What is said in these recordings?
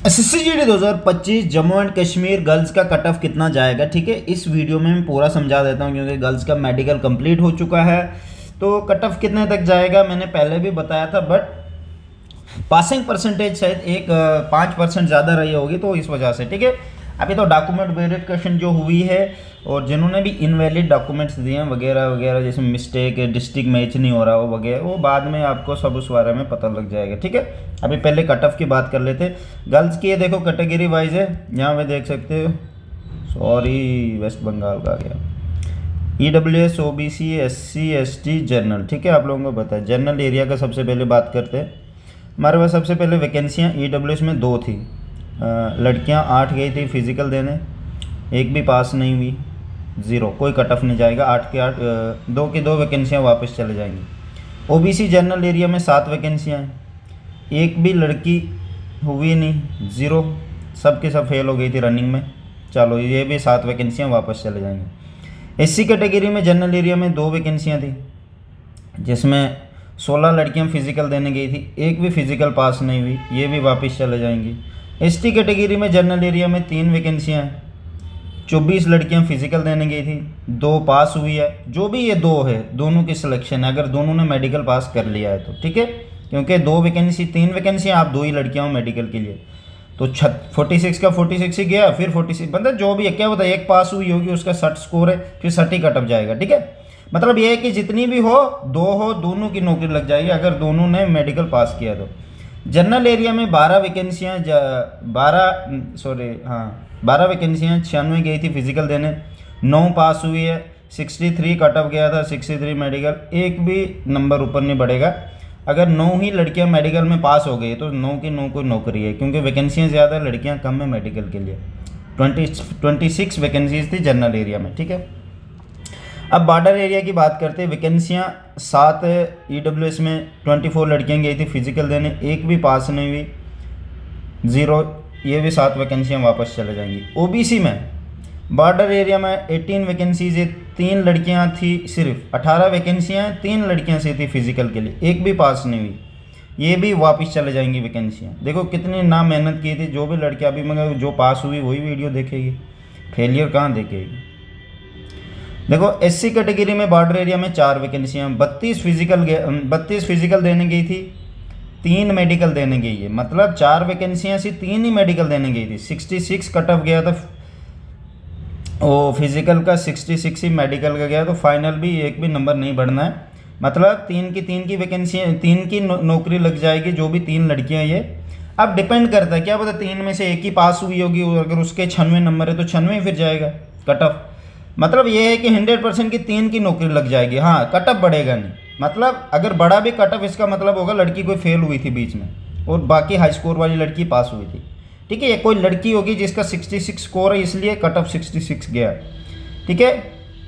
SSCGD 2025 Jammu and Kashmir girls का cut off कितना जाएगा। ठीक है, इस वीडियो में मैं पूरा समझा देता हूँ क्योंकि गर्ल्स का मेडिकल कंप्लीट हो चुका है। तो कट ऑफ कितने तक जाएगा मैंने पहले भी बताया था, बट पासिंग परसेंटेज शायद 5% ज़्यादा रही होगी तो इस वजह से। ठीक है, अभी तो डॉक्यूमेंट वेरिफिकेशन जो हुई है और जिन्होंने भी इनवैलिड डॉक्यूमेंट्स दिए हैं वगैरह वगैरह, जैसे मिस्टेक है, डिस्ट्रिक्ट मैच नहीं हो रहा हो वगैरह, वो बाद में आपको सब उस बारे में पता लग जाएगा। ठीक है, अभी पहले कट ऑफ की बात कर लेते। गर्ल्स की ये देखो कैटेगरी वाइज है, यहाँ पे देख सकते हो। सॉरी, वेस्ट बंगाल का आ गया। EWS OBC SC ST general. ठीक है, आप लोगों को पता है जनरल एरिया का सबसे पहले बात करते हैं। हमारे पास सबसे पहले वैकेंसियाँ EWS में 2 थी। लड़कियां 8 गई थी फिज़िकल देने, एक भी पास नहीं हुई, 0, कोई कट ऑफ नहीं जाएगा। 8 के 8 2 की 2 वैकेंसियाँ वापस चले जाएंगी। OBC जनरल एरिया में 7 वैकेंसियाँ हैं, एक भी लड़की हुई नहीं, 0, सब के सब फेल हो गई थी रनिंग में। चलो ये भी 7 वैकेंसियाँ वापस चले जाएंगे। SC कैटेगरी में जनरल एरिया में 2 वैकेंसियाँ थी जिसमें 16 लड़कियाँ फ़िज़िकल देने गई थी, एक भी फ़िज़िकल पास नहीं हुई, ये भी वापस चले जाएंगी। ST कैटेगरी में जनरल एरिया में 3 वैकेंसियाँ हैं, 24 लड़कियां फिजिकल देने गई थी, 2 पास हुई है। जो भी ये 2 है, दोनों की सिलेक्शन है अगर दोनों ने मेडिकल पास कर लिया है तो। ठीक है, क्योंकि 3 वैकेंसी आप 2 ही लड़कियां हो मेडिकल के लिए, तो 46 का 46 ही गया, फिर 46 मतलब जो भी है, क्या होता है, एक पास हुई होगी उसका 60 स्कोर है, फिर 60 कट ऑफ जाएगा। ठीक है, मतलब ये है कि जितनी भी हो, 2 हो, दोनों की नौकरी लग जाएगी अगर दोनों ने मेडिकल पास किया तो। जनरल एरिया में 12 वैकेंसियाँ 12 वैकेंसियाँ 96 गई थी फिजिकल देने, 9 पास हुई है, 63 कट ऑफ गया था, 63 मेडिकल, एक भी नंबर ऊपर नहीं बढ़ेगा। अगर 9 ही लड़कियां मेडिकल में पास हो गई तो 9 की 9 कोई नौकरी है, क्योंकि वैकेंसियाँ ज़्यादा, लड़कियां कम है मेडिकल के लिए। 26 वैकेंसीज थी जनरल एरिया में। ठीक है, अब बॉर्डर एरिया की बात करते हैं। वैकेंसियाँ 7 EWS में 24 लड़कियां गई थी फिजिकल देने, एक भी पास नहीं हुई, 0, ये भी 7 वैकेंसियां वापस चले जाएंगी। OBC में बॉर्डर एरिया में 18 वैकेंसीज है, 3 लड़कियां थी सिर्फ, 18 वैकेंसियां 3 लड़कियां से थी फिजिकल के लिए, एक भी पास नहीं हुई, ये भी वापस चले जाएंगी वैकेंसियाँ। देखो कितनी ना मेहनत की थी, जो भी लड़कियाँ अभी मगर जो पास हुई वही वीडियो देखेगी, फेलियर कहाँ देखेगी। देखो SC कैटेगरी में बॉर्डर एरिया में 4 वैकेंसियाँ, 32 फिजिकल देने गई थी, 3 मेडिकल देने गई है, मतलब 4 वैकेंसियाँ सी 3 ही मेडिकल देने गई थी। 66 कट ऑफ गया था वो फिजिकल का, 66 ही मेडिकल का गया, तो फाइनल भी एक भी नंबर नहीं बढ़ना है। मतलब 3 की वैकेंसियाँ, 3 की नौकरी लग जाएगी, जो भी 3 लड़कियाँ ये। अब डिपेंड करता है, क्या पता 3 में से एक ही पास हुई होगी, अगर उसके 96 नंबर है तो 96 फिर जाएगा कट ऑफ। मतलब ये है कि 100% की 3 की नौकरी लग जाएगी। हाँ, कट ऑफ बढ़ेगा नहीं, मतलब अगर बड़ा भी कट ऑफ, इसका मतलब होगा लड़की कोई फेल हुई थी बीच में और बाकी हाई स्कोर वाली लड़की पास हुई थी। ठीक है, ये कोई लड़की होगी जिसका 66 स्कोर है, इसलिए कट ऑफ 66 गया। ठीक है,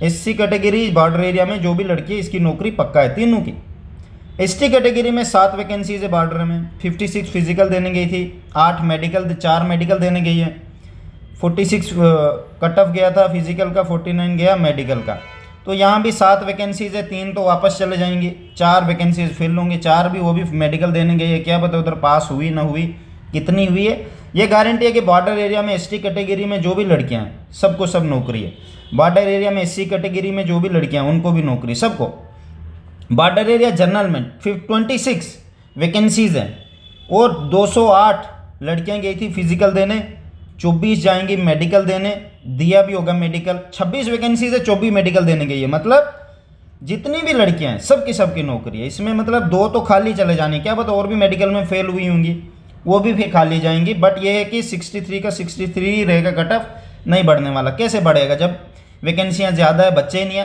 SC कैटेगरी बॉर्डर एरिया में जो भी लड़की है इसकी नौकरी पक्का है, तीनों की। ST कैटेगरी में 7 वैकेंसीज है बॉर्डर में, 56 फिजिकल देने गई थी, 4 मेडिकल देने गई है, 46 कट ऑफ गया था फिजिकल का, 49 गया मेडिकल का। तो यहाँ भी 7 वैकेंसीज है, 3 तो वापस चले जाएंगे, 4 वैकेंसीज फिल होंगे, 4 भी वो भी मेडिकल देने गई है, क्या पता उधर पास हुई ना हुई, कितनी हुई है। ये गारंटी है कि बॉर्डर एरिया में ST कैटेगरी में जो भी लड़कियाँ हैं सबको सब नौकरी है। बॉर्डर एरिया में SC कैटेगरी में जो भी लड़कियाँ हैं उनको भी नौकरी, सबको। बॉर्डर एरिया जनरल में 26 वैकेंसीज हैं और 208 लड़कियाँ गई थी फिजिकल देने, 24 जाएंगी मेडिकल देने, दिया भी होगा मेडिकल। 26 वैकेंसी से 24 मेडिकल देने गई है, मतलब जितनी भी लड़कियां हैं सबकी नौकरी है इसमें। मतलब 2 तो खाली चले जाने, क्या पता और भी मेडिकल में फेल हुई होंगी, वो भी फिर खाली जाएंगी। बट ये है कि 63 का 63 ही रहेगा कट ऑफ, नहीं बढ़ने वाला। कैसे बढ़ेगा जब वैकेंसियाँ ज़्यादा है, बच्चे नहीं है।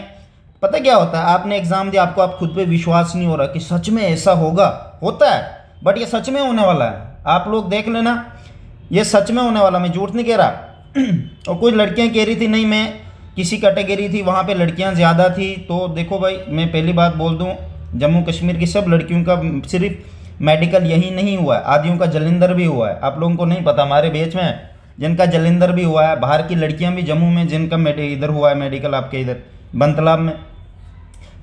पता क्या होता है, आपने एग्ज़ाम दिया, आपको आप खुद पे विश्वास नहीं हो रहा कि सच में ऐसा होता है, बट ये सच में होने वाला है। आप लोग देख लेना, ये सच में होने वाला, मैं झूठ नहीं कह रहा। और कुछ लड़कियां कह रही थी नहीं मैं किसी कैटेगरी थी वहाँ पे लड़कियां ज़्यादा थी, तो देखो भाई मैं पहली बात बोल दूँ, जम्मू कश्मीर की सब लड़कियों का सिर्फ मेडिकल यही नहीं हुआ है, आदियों का जलिंदर भी हुआ है। आप लोगों को नहीं पता, हमारे बैच में जिनका जलिंदर भी हुआ है, बाहर की लड़कियाँ भी जम्मू में जिनका इधर हुआ है मेडिकल, आपके इधर बंतलाब में।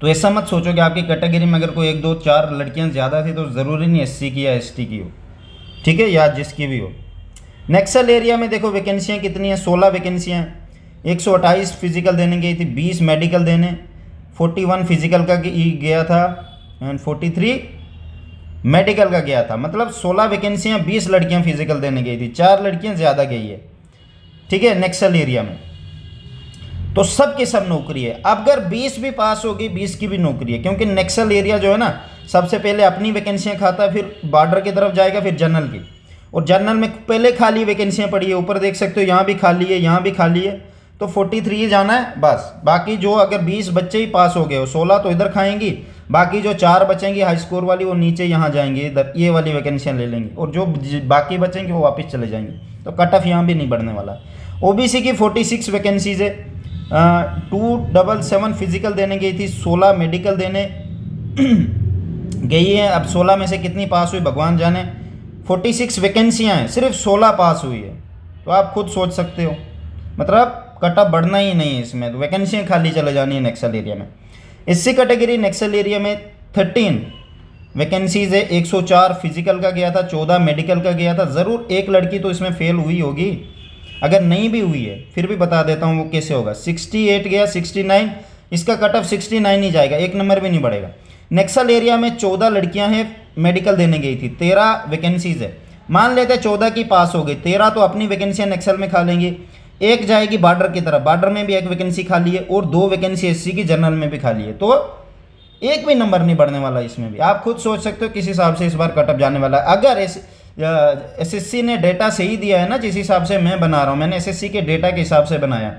तो ऐसा मत सोचो कि आपकी कैटेगरी में अगर कोई 1 2 4 लड़कियाँ ज़्यादा थी तो ज़रूरी नहीं SC की या ST की हो, ठीक है, या जिसकी भी हो। नक्सल एरिया में देखो वैकेंसियाँ कितनी हैं, 16 वैकेंसियाँ हैं। 128 फिजिकल देने गई थी, 20 मेडिकल देने, 41 फिजिकल का गया था एंड 43 मेडिकल का गया था। मतलब 16 वैकेंसियाँ, 20 लड़कियाँ फिजिकल देने गई थी, 4 लड़कियाँ ज़्यादा गई है, ठीक है, नक्सल एरिया में। तो सब की सब नौकरी है। अब अगर 20 भी पास होगी, 20 की भी नौकरी है, क्योंकि नक्सल एरिया जो है ना, सबसे पहले अपनी वैकेंसियाँ खाता है, फिर बॉर्डर की तरफ जाएगा, फिर जनरल की। और जनरल में पहले खाली वैकेंसियाँ पड़ी है, ऊपर देख सकते हो, यहाँ भी खाली है, यहाँ भी खाली है, तो 43 जाना है बस। बाकी जो अगर 20 बच्चे ही पास हो गए हो, 16 तो इधर खाएंगी, बाकी जो 4 बचेंगी हाई स्कोर वाली, वो नीचे यहाँ जाएंगे, इधर ये वाली वैकेंसियाँ ले लेंगे, और जो बाकी बचेंगे वो वापस चले जाएंगे। तो कट ऑफ यहाँ भी नहीं बढ़ने वाला। ओबीसी की 46 वैकेंसीज है, 277 फिजिकल देने गई थी, 16 मेडिकल देने गई है। अब 16 में से कितनी पास हुई भगवान जाने। 46 वैकेंसियाँ हैं, सिर्फ 16 पास हुई है, तो आप खुद सोच सकते हो, मतलब कट ऑफ बढ़ना ही नहीं है इसमें, तो वैकेंसियाँ खाली चले जानी है नक्सल एरिया में। एससी कैटेगरी नक्सल एरिया में 13 वैकेंसीज है, 104 फिजिकल का गया था, 14 मेडिकल का गया था। ज़रूर एक लड़की तो इसमें फेल हुई होगी, अगर नहीं भी हुई है फिर भी बता देता हूँ वो कैसे होगा। 68 गया, 69, इसका कट ऑफ 69 ही जाएगा, एक नंबर भी नहीं बढ़ेगा। नक्सल एरिया में 14 लड़कियां हैं, मेडिकल देने गई थी, 13 वैकेंसीज है। मान लेते हैं 14 की पास हो गई, 13 तो अपनी वैकेंसियां नक्सल में खा लेंगी, एक जाएगी बॉर्डर की तरफ, बॉर्डर में भी एक वैकेंसी खाली है, और 2 वैकेंसी एससी की जनरल में भी खाली है, तो एक भी नंबर नहीं बढ़ने वाला इसमें भी। आप खुद सोच सकते हो किस हिसाब से इस बार कट ऑफ जाने वाला है। अगर एसएससी ने डेटा सही दिया है ना, जिस हिसाब से मैं बना रहा हूँ, मैंने एसएससी के डेटा के हिसाब से बनाया,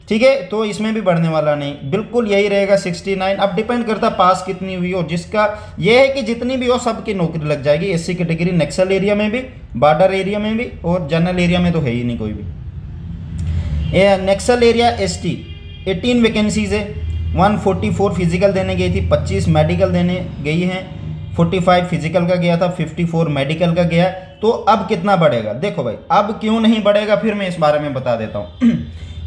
ठीक है, तो इसमें भी बढ़ने वाला नहीं, बिल्कुल यही रहेगा 69। अब डिपेंड करता पास कितनी हुई हो, जिसका ये है कि जितनी भी हो सबकी नौकरी लग जाएगी। एससी कैटेगरी नक्सल एरिया में भी, बॉर्डर एरिया में भी, और जनरल एरिया में तो है ही नहीं कोई भी। नक्सल एरिया एसटी 18 वैकेंसीज है, 144 फिजिकल देने गई थी, 25 मेडिकल देने गई हैं, 45 फिजिकल का गया था, 54 मेडिकल का गया। तो अब कितना बढ़ेगा देखो भाई, अब क्यों नहीं बढ़ेगा फिर मैं इस बारे में बता देता हूँ।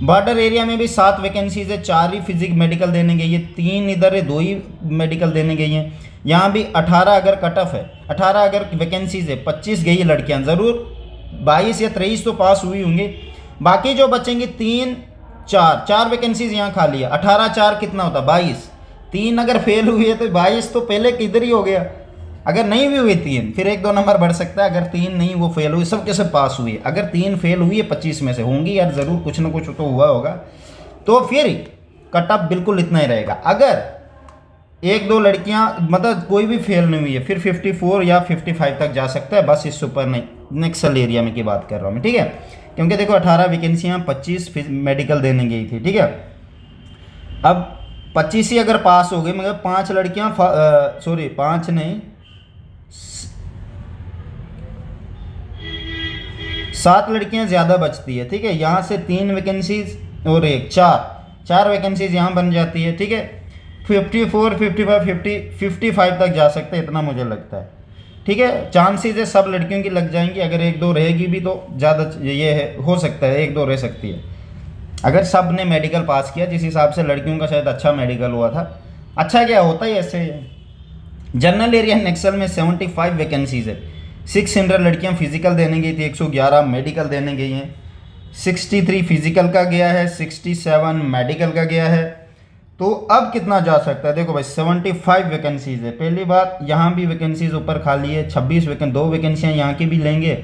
बॉर्डर एरिया में भी 7 वैकेंसीज है, 4 ही फिजिक मेडिकल देने गई है, 3 इधर है, 2 ही मेडिकल देने गई हैं। यहाँ भी 18 अगर कट ऑफ है, 18 अगर वैकेंसीज है, 25 गई लड़कियाँ, ज़रूर 22 या 23 तो पास हुई होंगी, बाकी जो बचेंगी 3, 4 वैकेंसीज यहाँ खाली है। 18 4 कितना होता, 22। 3 अगर फेल हुई है तो 22 तो पहले किधर ही हो गया। अगर नहीं भी हुई 3, फिर 1-2 नंबर बढ़ सकता है। अगर 3 नहीं, वो फेल हुई, सब के सब पास हुई है। अगर 3 फेल हुई है 25 में से, होंगी यार ज़रूर, कुछ ना कुछ तो हुआ होगा, तो फिर कट ऑफ बिल्कुल इतना ही रहेगा। अगर 1-2 लड़कियां, मतलब कोई भी फेल नहीं हुई है, फिर 54 या 55 तक जा सकता है, बस इससे ऊपर नहीं। नक्सल एरिया में की बात कर रहा हूँ मैं, ठीक है, क्योंकि देखो 18 वैकेंसियाँ, 25 मेडिकल देने गई थी, ठीक है। अब 25 ही अगर पास हो गई, मगर 5 लड़कियाँ, सॉरी 5 नहीं, 7 लड़कियां ज़्यादा बचती है, ठीक है। यहाँ से 3 वैकेंसीज और 1, 4 वैकेंसीज यहाँ बन जाती है, ठीक है। 54, 55, 55 तक जा सकते हैं, इतना मुझे लगता है, ठीक है। चांसेस है सब लड़कियों की लग जाएंगी, अगर 1-2 रहेगी भी तो ज़्यादा ये है, हो सकता है 1-2 रह सकती है, अगर सब ने मेडिकल पास किया, जिस हिसाब से लड़कियों का शायद अच्छा मेडिकल हुआ था। अच्छा क्या होता ही ऐसे। जनरल एरिया नक्सल में 75 वैकेंसीज है, 600 लड़कियां फिजिकल देने गई थी, 111 मेडिकल देने गई हैं, 63 फिजिकल का गया है, 67 मेडिकल का गया है। तो अब कितना जा सकता है देखो भाई, 75 वैकेंसीज है। पहली बात, यहाँ भी वैकेंसीज ऊपर खाली है, 26 2 वैकेंसियाँ यहाँ की भी लेंगे,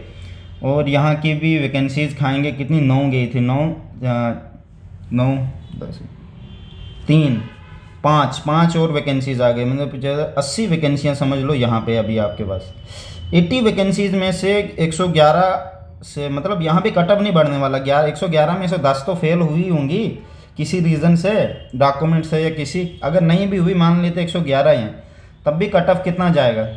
और यहाँ की भी वैकेंसीज खाएंगे। कितनी, 9 गई थी, 9 10 3 5 और वैकेंसीज आ गई, मतलब 80 वैकेंसियाँ समझ लो यहाँ पे अभी आपके पास। 80 वैकेंसीज में से 111 से, मतलब यहाँ भी कट ऑफ नहीं बढ़ने वाला। 111 में से 10 तो फेल हुई होंगी किसी रीज़न से, डॉक्यूमेंट से या किसी, अगर नहीं भी हुई मान लेते 111 हैं, तब भी कट ऑफ कितना जाएगा,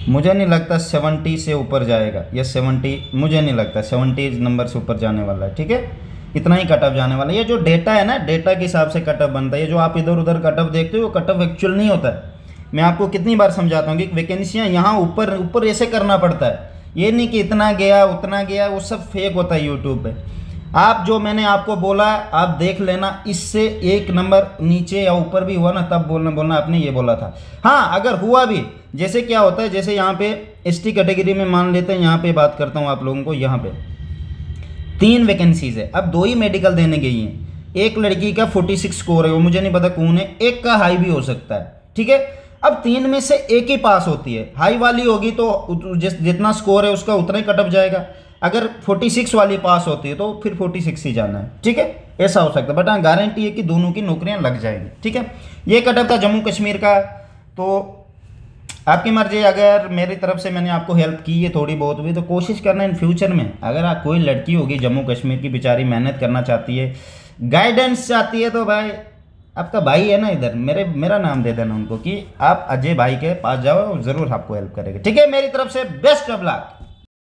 मुझे नहीं लगता 70 से ऊपर जाएगा, या 70, मुझे नहीं लगता 70 नंबर से ऊपर जाने वाला है, ठीक है। इतना ही कट ऑफ जाने वाला है। ये जो डेटा है ना, डेटा के हिसाब से कट ऑफ बनता है। ये जो आप इधर उधर कट ऑफ देखते हो, वो कट ऑफ एक्चुअल नहीं होता है। मैं आपको कितनी बार समझाता हूँ कि वैकेंसियाँ यहाँ ऊपर ऐसे करना पड़ता है, ये नहीं कि इतना गया उतना गया, वो सब फेक होता है यूट्यूब पे। आप जो मैंने आपको बोला आप देख लेना, इससे 1 नंबर नीचे या ऊपर भी हुआ ना तब बोलना आपने ये बोला था। हाँ अगर हुआ भी, जैसे क्या होता है, जैसे यहाँ पे एसटी कैटेगरी में मान लेते हैं, यहाँ पे बात करता हूँ आप लोगों को, यहाँ पे 3 वैकेंसीज है, अब 2 ही मेडिकल देने गई हैं। एक लड़की का 46 स्कोर है, वो मुझे नहीं पता कौन है, एक का हाई भी हो सकता है, ठीक है। अब 3 में से एक ही पास होती है, हाई वाली होगी तो जितना स्कोर है उसका उतना ही कटअप जाएगा। अगर 46 वाली पास होती है तो फिर 46 ही जाना है, ठीक है, ऐसा हो सकता है। बट हाँ गारंटी है कि दोनों की नौकरियां लग जाएंगी, ठीक है। ये कटअप था जम्मू कश्मीर का। तो आपकी मर्जी, अगर मेरी तरफ से मैंने आपको हेल्प की है थोड़ी बहुत भी, तो कोशिश करना इन फ्यूचर में, अगर आप कोई लड़की होगी जम्मू कश्मीर की बेचारी मेहनत करना चाहती है, गाइडेंस चाहती है, तो भाई आपका भाई है ना इधर, मेरा नाम दे देना उनको कि आप अजय भाई के पास जाओ, ज़रूर आपको हेल्प करेंगे, ठीक है। मेरी तरफ से बेस्ट ऑफ लक।